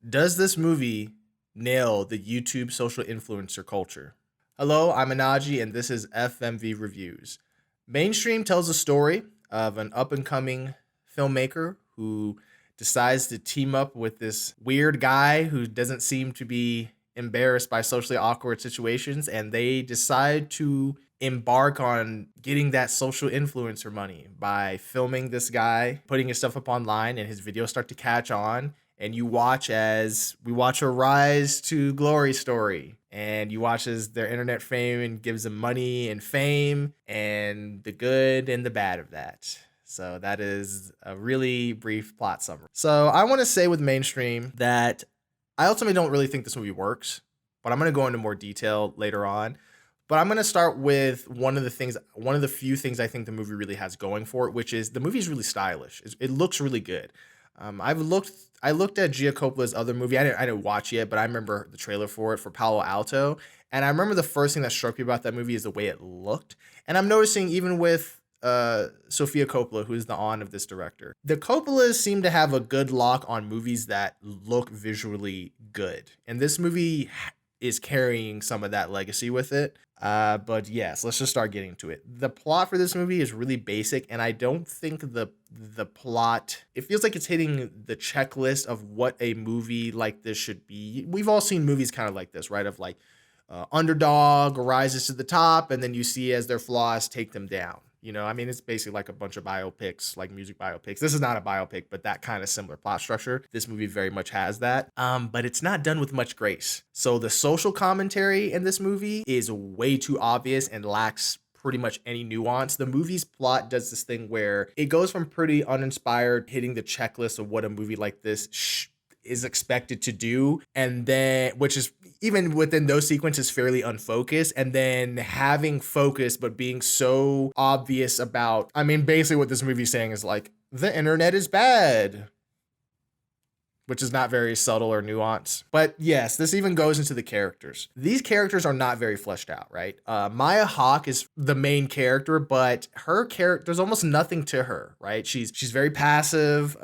Does this movie nail the YouTube social influencer culture? Hello, I'm Anaji, and this is FMV Reviews. Mainstream tells a story of an up and coming filmmaker who decides to team up with this weird guy who doesn't seem to be embarrassed by socially awkward situations, and they decide to embark on getting that social influencer money by filming this guy, putting his stuff up online, and his videos start to catch on. And you watch as we watch a rise to glory story, and you watch as their internet fame and gives them money and fame and the good and the bad of that. So that is a really brief plot summary. So I want to say with Mainstream that I ultimately don't really think this movie works, but I'm going to go into more detail later on. But I'm going to start with one of the few things I think the movie really has going for it, which is the movie is really stylish. It looks really good. I looked at Gia Coppola's other movie. I didn't watch it, but I remember the trailer for it, for Palo Alto. And I remember the first thing that struck me about that movie is the way it looked. And I'm noticing even with Sofia Coppola, who is the aunt of this director, the Coppolas seem to have a good lock on movies that look visually good. And this movie is carrying some of that legacy with it. But yes, let's just start getting to it. The plot for this movie is really basic, and I don't think the plot, it feels like it's hitting the checklist of what a movie like this should be. We've all seen movies kind of like this, right? Of like underdog rises to the top, and then you see as their flaws take them down. You know, I mean, it's basically like a bunch of biopics, like music biopics. This is not a biopic, but that kind of similar plot structure. This movie very much has that. But it's not done with much grace. So the social commentary in this movie is way too obvious and lacks pretty much any nuance. The movie's plot does this thing where it goes from pretty uninspired, hitting the checklist of what a movie like this is expected to do, and then, which is even within those sequences fairly unfocused, and then having focus but being so obvious about, I mean, basically what this movie is saying is like, the internet is bad, which is not very subtle or nuanced. But yes, this even goes into the characters. These characters are not very fleshed out, right? Maya Hawke is the main character, but her character, there's almost nothing to her, right? She's very passive.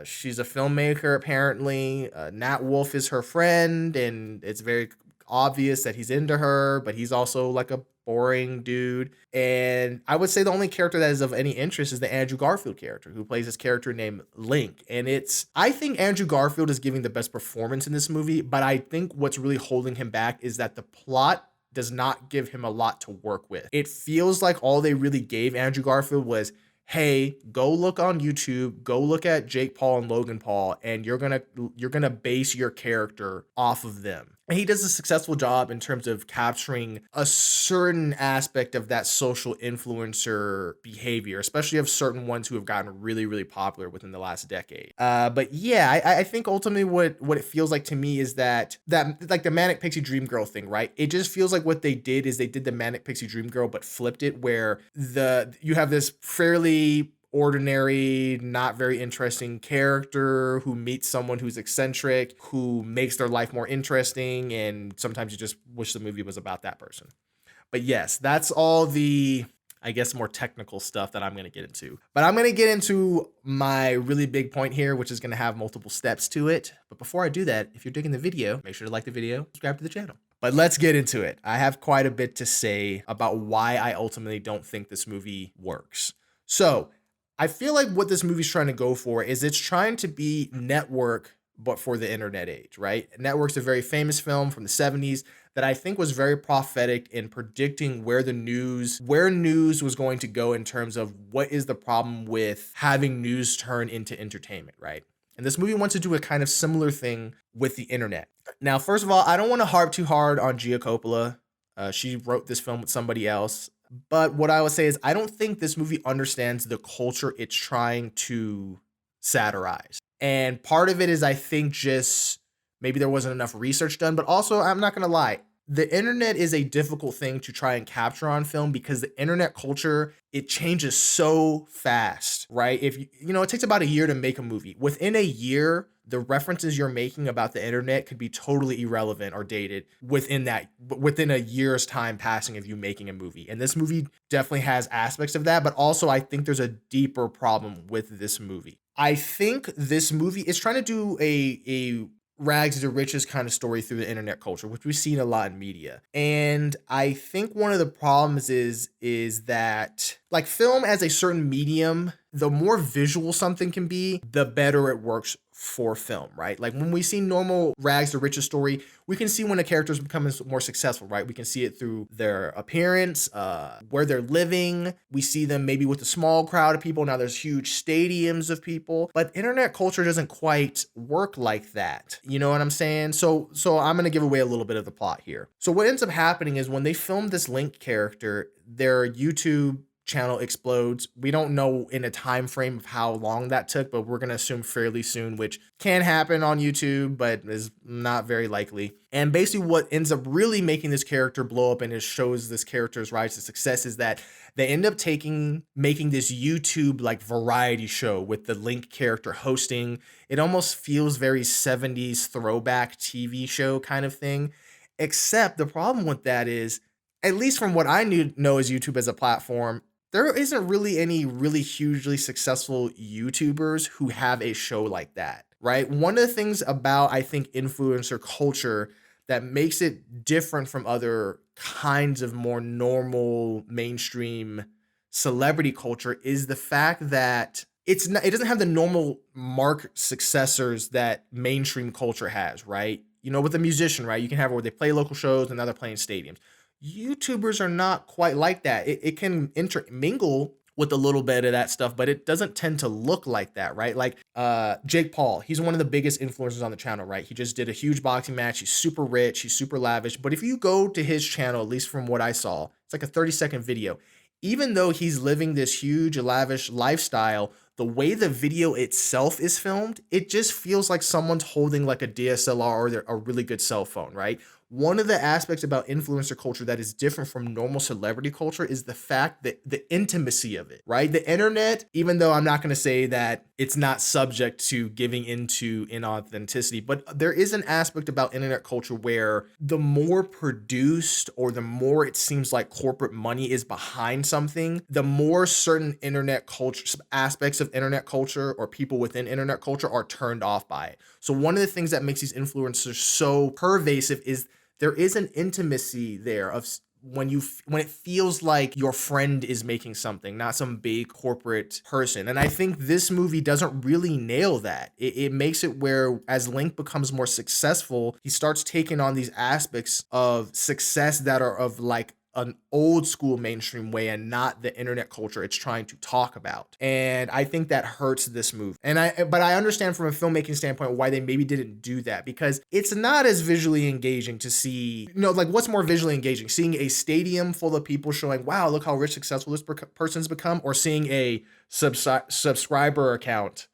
She's a filmmaker, apparently. Nat Wolff is her friend, and it's very obvious that he's into her, but he's also like a boring dude. And I would say the only character that is of any interest is the Andrew Garfield character, who plays this character named Link. And I think Andrew Garfield is giving the best performance in this movie, but I think what's really holding him back is that the plot does not give him a lot to work with. It feels like all they really gave Andrew Garfield was, hey, go look on YouTube, go look at Jake Paul and Logan Paul, and you're gonna base your character off of them. And he does a successful job in terms of capturing a certain aspect of that social influencer behavior, especially of certain ones who have gotten really, really popular within the last decade. But yeah, I think ultimately what it feels like to me is that like the Manic Pixie Dream Girl thing, right? It just feels like what they did is they did the Manic Pixie Dream Girl, but flipped it, where you have this fairly ordinary, not very interesting character who meets someone who's eccentric, who makes their life more interesting, and sometimes you just wish the movie was about that person. But yes, that's all the, I guess, more technical stuff that I'm going to get into. But I'm going to get into my really big point here, which is going to have multiple steps to it. But before I do that, if you're digging the video, make sure to like the video, subscribe to the channel. But let's get into it. I have quite a bit to say about why I ultimately don't think this movie works. So I feel like what this movie's trying to go for is it's trying to be Network, but for the internet age, right? Network's a very famous film from the 70s that I think was very prophetic in predicting where news was going to go in terms of what is the problem with having news turn into entertainment, right? And this movie wants to do a kind of similar thing with the internet. Now, first of all, I don't want to harp too hard on Gia Coppola. She wrote this film with somebody else. But what I would say is I don't think this movie understands the culture it's trying to satirize. And part of it is, I think, just maybe there wasn't enough research done. But also, I'm not going to lie, the internet is a difficult thing to try and capture on film because the internet culture, it changes so fast, right? If it takes about a year to make a movie. Within a year, the references you're making about the internet could be totally irrelevant or dated within a year's time passing of you making a movie. And this movie definitely has aspects of that, but also I think there's a deeper problem with this movie. I think this movie is trying to do a rags to riches kind of story through the internet culture, which we've seen a lot in media. And I think one of the problems is that like film as a certain medium, the more visual something can be, the better it works for film, right? Like when we see normal rags to riches story, we can see when a character is becoming more successful, right? We can see it through their appearance, where they're living. We see them maybe with a small crowd of people. Now there's huge stadiums of people, but internet culture doesn't quite work like that. You know what I'm saying? So I'm gonna give away a little bit of the plot here. So what ends up happening is when they filmed this Link character, their YouTube channel explodes. We don't know in a time frame of how long that took, but we're going to assume fairly soon, which can happen on YouTube, but is not very likely. And basically what ends up really making this character blow up and it shows this character's rise to success is that they end up making this YouTube like variety show with the Link character hosting. It almost feels very 70s throwback TV show kind of thing. Except the problem with that is, at least from what I know as YouTube as a platform, there isn't really any really hugely successful YouTubers who have a show like that, right? One of the things about, I think, influencer culture that makes it different from other kinds of more normal mainstream celebrity culture is the fact that it doesn't have the normal mark successors that mainstream culture has, right? You know, with a musician, right? You can have where they play local shows and now they're playing stadiums. YouTubers are not quite like that. It can intermingle with a little bit of that stuff, but it doesn't tend to look like that, right? Like Jake Paul, he's one of the biggest influencers on the channel, right? He just did a huge boxing match. He's super rich, he's super lavish. But if you go to his channel, at least from what I saw, it's like a 30-second video. Even though he's living this huge lavish lifestyle, the way the video itself is filmed, it just feels like someone's holding like a DSLR or a really good cell phone, right? One of the aspects about influencer culture that is different from normal celebrity culture is the fact that the intimacy of it, right? The internet, even though I'm not going to say that it's not subject to giving into inauthenticity, but there is an aspect about internet culture where the more produced or the more it seems like corporate money is behind something, the more certain internet culture aspects of internet culture or people within internet culture are turned off by it. So one of the things that makes these influencers so pervasive is there is an intimacy there of when it feels like your friend is making something, not some big corporate person. And I think this movie doesn't really nail that. It makes it where as Link becomes more successful, he starts taking on these aspects of success that are of like an old school mainstream way and not the internet culture it's trying to talk about. And I think that hurts this movie. But I understand from a filmmaking standpoint why they maybe didn't do that, because it's not as visually engaging to see, like what's more visually engaging? Seeing a stadium full of people showing, wow, look how rich, successful this person's become, or seeing a subscriber account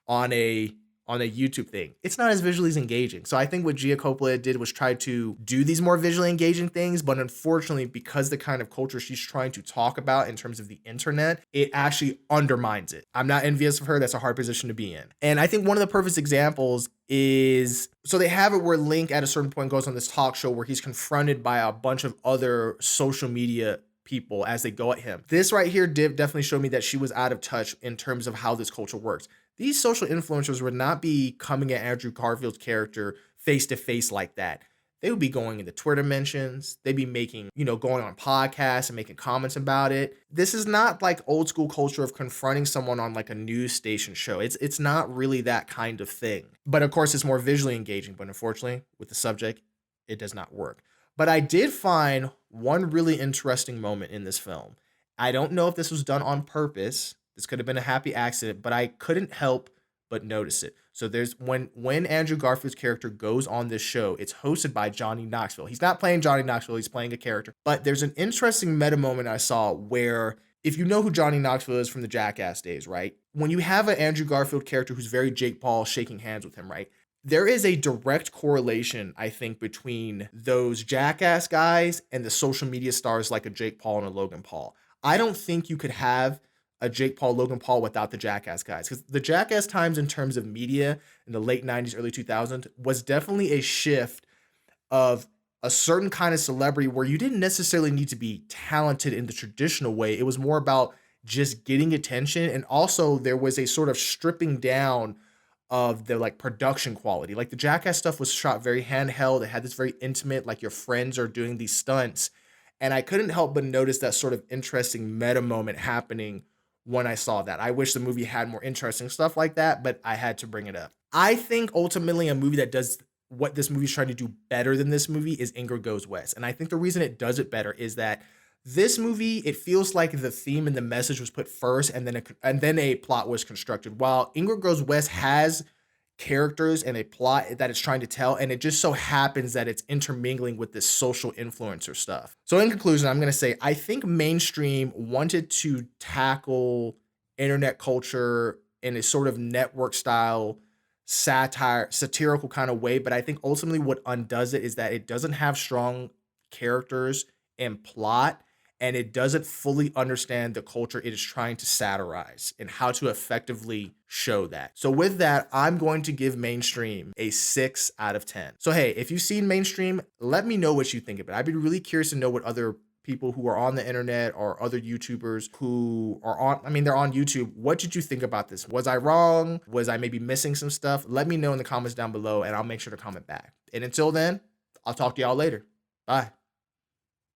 on a YouTube thing. It's not as visually engaging. So I think what Gia Coppola did was try to do these more visually engaging things, but unfortunately, because the kind of culture she's trying to talk about in terms of the internet, it actually undermines it. I'm not envious of her. That's a hard position to be in. And I think one of the perfect examples is, so they have it where Link at a certain point goes on this talk show where he's confronted by a bunch of other social media people as they go at him. This right here definitely showed me that she was out of touch in terms of how this culture works. These social influencers would not be coming at Andrew Garfield's character face to face like that. They would be going into Twitter mentions. They'd be making, going on podcasts and making comments about it. This is not like old school culture of confronting someone on like a news station show. It's not really that kind of thing. But of course, it's more visually engaging. But unfortunately, with the subject, it does not work. But I did find one really interesting moment in this film. I don't know if this was done on purpose. This could have been a happy accident, but I couldn't help but notice it. So there's when Andrew Garfield's character goes on this show, it's hosted by Johnny Knoxville. He's not playing Johnny Knoxville, he's playing a character. But there's an interesting meta moment I saw where, if you know who Johnny Knoxville is from the Jackass days, right? When you have an Andrew Garfield character who's very Jake Paul, shaking hands with him, right? There is a direct correlation, I think, between those Jackass guys and the social media stars like a Jake Paul and a Logan Paul. I don't think you could have a Jake Paul, Logan Paul without the Jackass guys. Because the Jackass times in terms of media in the late 90s, early 2000s was definitely a shift of a certain kind of celebrity where you didn't necessarily need to be talented in the traditional way. It was more about just getting attention. And also there was a sort of stripping down of the like production quality. Like the Jackass stuff was shot very handheld. It had this very intimate, like your friends are doing these stunts. And I couldn't help but notice that sort of interesting meta moment happening when I saw that. I wish the movie had more interesting stuff like that, but I had to bring it up. I think ultimately a movie that does what this movie's trying to do better than this movie is Ingrid Goes West. And I think the reason it does it better is that this movie, it feels like the theme and the message was put first, and then a plot was constructed. While Ingrid Goes West has characters and a plot that it's trying to tell, and it just so happens that it's intermingling with this social influencer stuff. So in conclusion, I'm going to say I think mainstream wanted to tackle internet culture in a sort of network style satirical kind of way, but I think ultimately what undoes it is that it doesn't have strong characters and plot, and it doesn't fully understand the culture it is trying to satirize and how to effectively show that. So with that, I'm going to give Mainstream a 6 out of 10. So hey, if you've seen Mainstream, let me know what you think of it. I'd be really curious to know what other people who are on the internet or other YouTubers who are on, I mean, they're on YouTube. What did you think about this? Was I wrong? Was I maybe missing some stuff? Let me know in the comments down below and I'll make sure to comment back. And until then, I'll talk to y'all later. Bye.